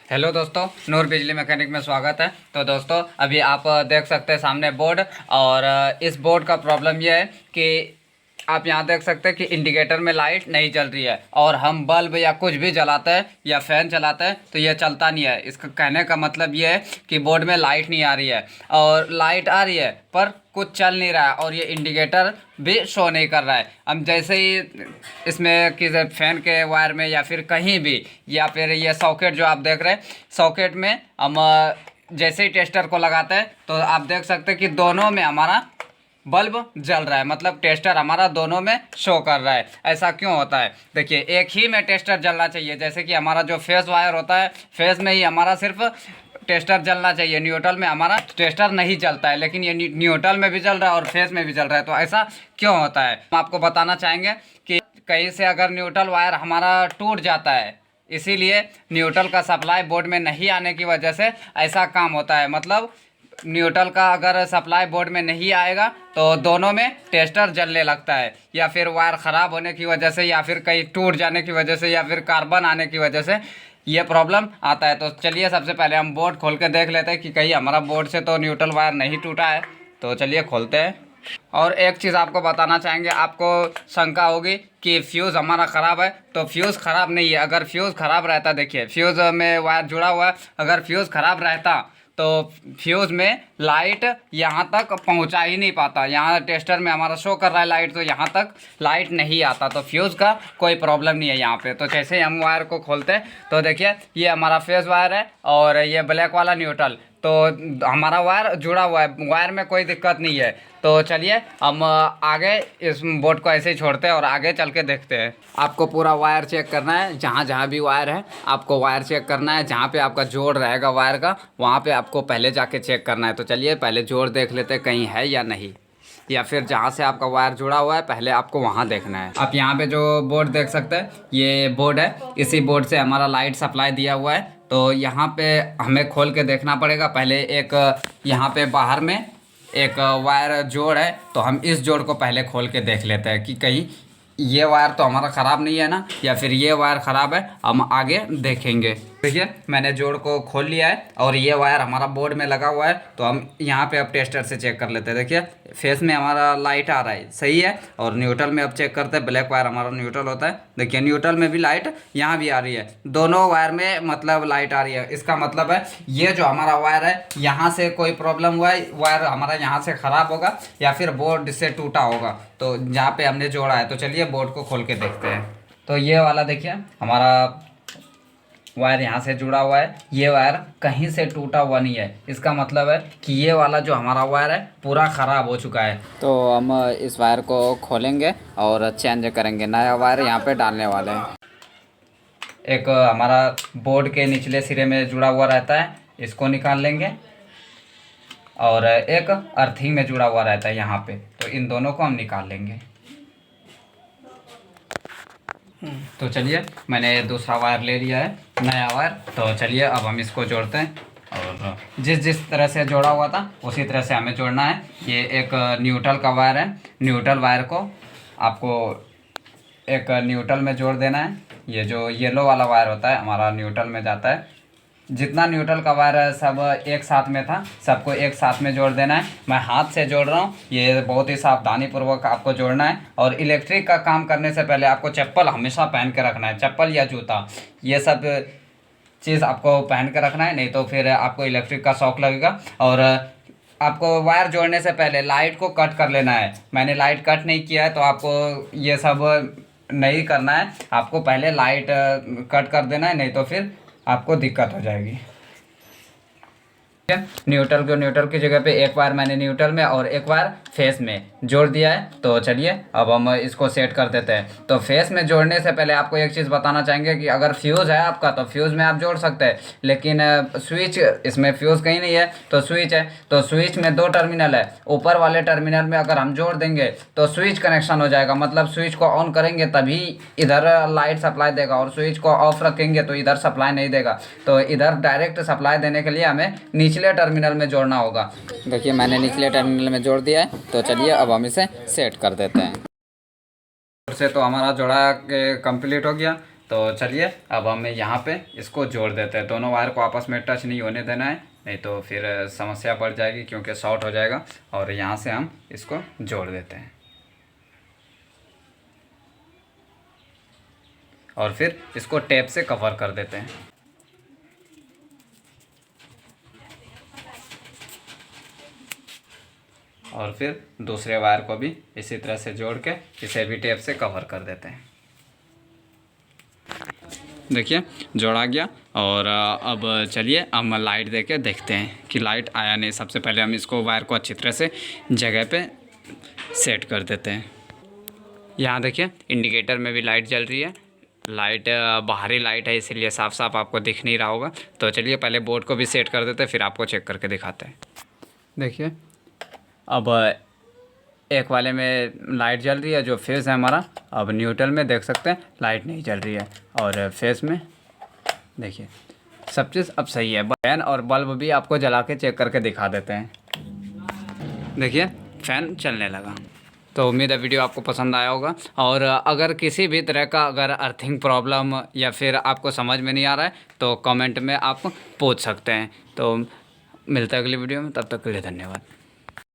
Hello दोस्तों, नूर बिजली mechanic में स्वागत है। तो दोस्तों अभी आप देख सकते हैं सामने बोर्ड। और इस बोर्ड का प्रॉब्लम यह है कि आप यहाँ देख सकते हैं कि इंडिकेटर में लाइट नहीं जल रही है और हम बल्ब या कुछ भी जलाते हैं या फैन चलाते हैं तो ये चलता नहीं है। इसका कहने का मतलब ये है कि बोर्ड में लाइट नहीं आ रही है और लाइट आ रही है पर कुछ चल नहीं रहा है और ये इंडिकेटर भी शो नहीं कर रहा है। हम जैसे ही इसमें किसी फैन के वायर में या फिर कहीं भी या फिर ये सॉकेट जो आप देख रहे हैं सॉकेट में हम जैसे ही टेस्टर को लगाते हैं तो आप देख सकते हैं कि दोनों में हमारा बल्ब जल रहा है, मतलब टेस्टर हमारा दोनों में शो कर रहा है। ऐसा क्यों होता है? देखिए, एक ही में टेस्टर जलना चाहिए। जैसे कि हमारा जो फेस वायर होता है फेस में ही हमारा सिर्फ टेस्टर जलना चाहिए, न्यूट्रल में हमारा टेस्टर नहीं जलता है, लेकिन ये न्यूट्रल में भी जल रहा है और फेस में भी जल रहा है। तो ऐसा क्यों होता है हम आपको बताना चाहेंगे कि कहीं से अगर न्यूट्रल वायर हमारा टूट जाता है, इसीलिए न्यूट्रल का सप्लाई बोर्ड में नहीं आने की वजह से ऐसा काम होता है। मतलब न्यूट्रल का अगर सप्लाई बोर्ड में नहीं आएगा तो दोनों में टेस्टर जलने लगता है, या फिर वायर ख़राब होने की वजह से, या फिर कहीं टूट जाने की वजह से, या फिर कार्बन आने की वजह से ये प्रॉब्लम आता है। तो चलिए सबसे पहले हम बोर्ड खोल के देख लेते हैं कि कहीं हमारा बोर्ड से तो न्यूट्रल वायर नहीं टूटा है। तो चलिए खोलते हैं। और एक चीज़ आपको बताना चाहेंगे, आपको शंका होगी कि फ्यूज़ हमारा ख़राब है, तो फ्यूज़ ख़राब नहीं है। अगर फ्यूज़ ख़राब रहता, देखिए फ्यूज़ में वायर जुड़ा हुआ है, अगर फ्यूज़ ख़राब रहता तो फ्यूज़ में लाइट यहाँ तक पहुँचा ही नहीं पाता। यहाँ टेस्टर में हमारा शो कर रहा है लाइट, तो यहाँ तक लाइट नहीं आता, तो फ्यूज़ का कोई प्रॉब्लम नहीं है यहाँ पे। तो जैसे ही हम वायर को खोलते हैं तो देखिए ये हमारा फेस वायर है और ये ब्लैक वाला न्यूट्रल, तो हमारा वायर जुड़ा हुआ है, वायर में कोई दिक्कत नहीं है। तो चलिए हम आगे इस बोर्ड को ऐसे ही छोड़ते हैं और आगे चल के देखते हैं। आपको पूरा वायर चेक करना है, जहाँ जहाँ भी वायर है आपको वायर चेक करना है। जहाँ पे आपका जोड़ रहेगा वायर का वहाँ पे आपको पहले जाके चेक करना है। तो चलिए पहले जोड़ देख लेते हैं कहीं है या नहीं, या फिर जहाँ से आपका वायर जुड़ा हुआ है पहले आपको वहाँ देखना है। आप यहाँ पे जो बोर्ड देख सकते हैं ये बोर्ड है, इसी बोर्ड से हमारा लाइट सप्लाई दिया हुआ है। तो यहाँ पे हमें खोल के देखना पड़ेगा। पहले एक यहाँ पे बाहर में एक वायर जोड़ है, तो हम इस जोड़ को पहले खोल के देख लेते हैं कि कहीं ये वायर तो हमारा ख़राब नहीं है ना, या फिर ये वायर ख़राब है, हम आगे देखेंगे। देखिए मैंने जोड़ को खोल लिया है और ये वायर हमारा बोर्ड में लगा हुआ है। तो हम यहाँ पे अब टेस्टर से चेक कर लेते हैं। देखिए फेस में हमारा लाइट आ रहा है, सही है। और न्यूट्रल में अब चेक करते हैं, ब्लैक वायर हमारा न्यूट्रल होता है। देखिए न्यूट्रल में भी लाइट यहाँ भी आ रही है, दोनों वायर में मतलब लाइट आ रही है। इसका मतलब है ये जो हमारा वायर है यहाँ से कोई प्रॉब्लम हुआ है, वायर हमारा यहाँ से ख़राब होगा या फिर बोर्ड से टूटा होगा, तो जहाँ पे हमने जोड़ा है। तो चलिए बोर्ड को खोल के देखते हैं। तो ये वाला देखिए हमारा वायर यहाँ से जुड़ा हुआ है, ये वायर कहीं से टूटा हुआ नहीं है। इसका मतलब है कि ये वाला जो हमारा वायर है पूरा ख़राब हो चुका है। तो हम इस वायर को खोलेंगे और चेंज करेंगे, नया वायर यहाँ पे डालने वाले हैं। एक हमारा बोर्ड के निचले सिरे में जुड़ा हुआ रहता है, इसको निकाल लेंगे। और एक अर्थिंग में जुड़ा हुआ रहता है यहाँ पे, तो इन दोनों को हम निकाल लेंगे। तो चलिए मैंने दूसरा वायर ले लिया है, नया वायर। तो चलिए अब हम इसको जोड़ते हैं और जिस तरह से जोड़ा हुआ था उसी तरह से हमें जोड़ना है। ये एक न्यूट्रल का वायर है, न्यूट्रल वायर को आपको एक न्यूट्रल में जोड़ देना है। ये जो येलो वाला वायर होता है हमारा न्यूट्रल में जाता है। जितना न्यूट्रल का वायर है सब एक साथ में था, सबको एक साथ में जोड़ देना है। मैं हाथ से जोड़ रहा हूँ, ये बहुत ही सावधानी पूर्वक आपको जोड़ना है। और इलेक्ट्रिक का काम करने से पहले आपको चप्पल हमेशा पहन के रखना है, चप्पल या जूता, ये सब चीज़ आपको पहन के रखना है, नहीं तो फिर आपको इलेक्ट्रिक का शॉक लगेगा। और आपको वायर जोड़ने से पहले लाइट को कट कर लेना है। मैंने लाइट कट नहीं किया है, तो आपको ये सब नहीं करना है। आपको पहले लाइट कट कर देना है, नहीं तो फिर आपको दिक्कत हो जाएगी। न्यूट्रल को न्यूट्रल की जगह पे एक वायर मैंने न्यूट्रल में और एक वायर फेस में जोड़ दिया है। तो चलिए अब हम इसको सेट कर देते हैं। तो फेस में जोड़ने से पहले आपको एक चीज़ बताना चाहेंगे कि अगर फ्यूज़ है आपका तो फ्यूज़ में आप जोड़ सकते हैं, लेकिन स्विच, इसमें फ्यूज़ कहीं नहीं है तो स्विच है। तो स्विच में दो टर्मिनल है, ऊपर वाले टर्मिनल में अगर हम जोड़ देंगे तो स्विच कनेक्शन हो जाएगा, मतलब स्विच को ऑन करेंगे तभी इधर लाइट सप्लाई देगा, और स्विच को ऑफ रखेंगे तो इधर सप्लाई नहीं देगा। तो इधर डायरेक्ट सप्लाई देने के लिए हमें निचले टर्मिनल में जोड़ना होगा। देखिए मैंने निचले टर्मिनल में जोड़ दिया है। तो चलिए अब हम इसे सेट कर देते हैं। से तो हमारा जोड़ा के कंप्लीट हो गया। तो चलिए अब हम यहाँ पे इसको जोड़ देते हैं। दोनों वायर को आपस में टच नहीं होने देना है, नहीं तो फिर समस्या बढ़ जाएगी क्योंकि शॉर्ट हो जाएगा। और यहाँ से हम इसको जोड़ देते हैं और फिर इसको टेप से कवर कर देते हैं। और फिर दूसरे वायर को भी इसी तरह से जोड़ के इसे भी टेप से कवर कर देते हैं। देखिए जोड़ा गया। और अब चलिए हम लाइट दे के देखते हैं कि लाइट आया नहीं। सबसे पहले हम इसको वायर को अच्छी तरह से जगह पे सेट कर देते हैं। यहाँ देखिए इंडिकेटर में भी लाइट जल रही है। लाइट बाहरी लाइट है इसीलिए साफ साफ आपको दिख नहीं रहा होगा। तो चलिए पहले बोर्ड को भी सेट कर देते हैं, फिर आपको चेक करके दिखाते हैं। देखिए अब एक वाले में लाइट जल रही है, जो फेस है हमारा। अब न्यूट्रल में देख सकते हैं लाइट नहीं जल रही है, और फेस में देखिए सब चीज़ अब सही है। फैन और बल्ब भी आपको जला के चेक करके दिखा देते हैं। देखिए फ़ैन चलने लगा। तो उम्मीद है वीडियो आपको पसंद आया होगा। और अगर किसी भी तरह का अगर अर्थिंग प्रॉब्लम या फिर आपको समझ में नहीं आ रहा है तो कमेंट में आप पूछ सकते हैं। तो मिलता है अगली वीडियो में, तब तक के लिए धन्यवाद।